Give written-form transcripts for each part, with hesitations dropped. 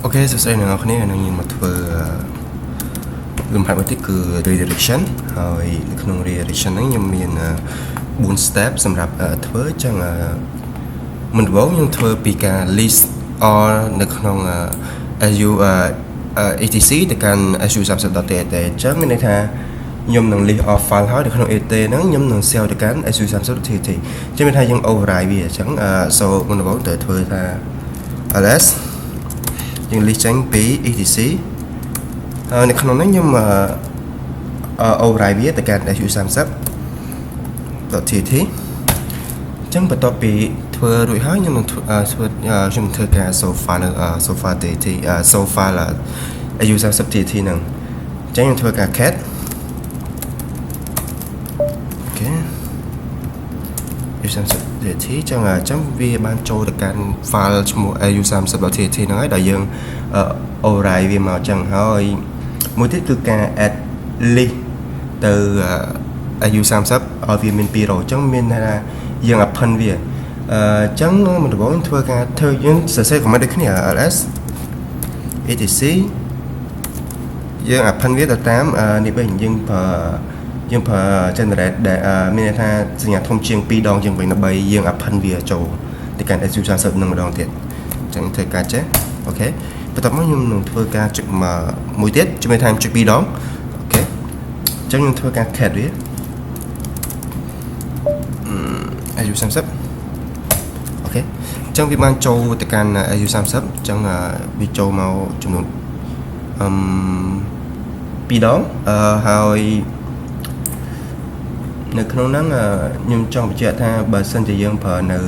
Ok, sau đây là cái này nó nhìn một vừa gồm hai bướcคือ redirection ហើយនៅក្នុង redirection ហ្នឹងខ្ញុំមាន4 step សម្រាប់ធ្វើចឹងមុនដំបូងខ្ញុំធ្វើពីការ list all នៅក្នុង Azure etc ទៅកាន់ azure30.tat ចឹងមានន័យថាខ្ញុំនឹង list all file ហើយនៅក្នុង AT ហ្នឹងខ្ញុំនឹង save ទៅកាន់ azure30.tat ចឹងមានថាយើង override វាចឹង so មុនដំបូងត្រូវធ្វើថា ls យើង list ចេញពី etc នៅក្នុងនេះខ្ញុំoverride វាទៅកាន់ azure30.tat ចឹងបន្ទាប់ពីធ្វើរួចហើយខ្ញុំនឹងធ្វើការ sofa នៅ sofa.tat sofa là azure30.tat ហ្នឹងចឹងខ្ញុំធ្វើការ cat អូខេ azure30.tat ចឹងវាបានចូលទៅកាន់ file ឈ្មោះ azure30.tat ហ្នឹងហើយដែលយើង override វាមកចឹងហើយមួយទៀតគឺការ add list ទៅ azure30 ឲ្យវាមាន2រ៉ូចឹងមានថាយើង append វាចឹងមុនដំបូងធ្វើការធ្វើយើងសរសេរ command ដូចគ្នា ls etc យើង append វាទៅតាមនេះវិញយើងប្រើ generate ដែលមានន័យថាសញ្ញាធំជាង2ដងជាងវិញដើម្បីយើង append វាចូលទៅកាន់ azure30 នឹងម្ដងទៀតចឹងធ្វើការចេះអូខេបន្ទាប់មកខ្ញុំនឹងធ្វើការចុចមួយទៀតជាមួយថាចុច2ដងអូខេចឹងខ្ញុំធ្វើការ cat វា azure30 អូខេចឹងវាបានចូលទៅកាន់ azure30 ចឹងវាចូលមកចំនួន2ដងហើយនៅក្នុងហ្នឹងខ្ញុំចង់បញ្ជាក់ថាបើសិនជាយើងប្រើនៅ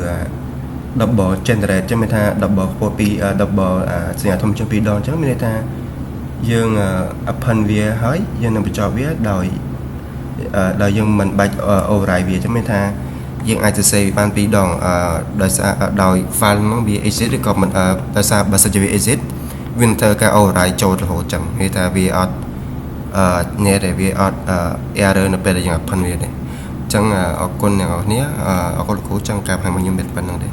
double generate ចឹងមានថា double ខ្ពស់ពី double សញ្ញាធំជាង2ដងចឹងមានន័យថាយើង append វាហើយយើងនឹងបញ្ចប់វាដោយយើងមិនបាច់ override វាចឹងមានថាយើងអាចសរសេរបាន2ដងដោយ file ហ្នឹងវា exit ឬក៏មិនដោយសារបើសិនជាវា exit វានឹងធ្វើការ override ចូលរហូតចឹងមានថាវាអត់អ្នកដែលវាអត់ error នៅពេលដែលយើង append វាទេចឹងអរគុណអ្នកនរគ្នាអរគុណលោកគ្រូចង់ការផ្សាយមកខ្ញុំមានប៉ុណ្្នឹងទេ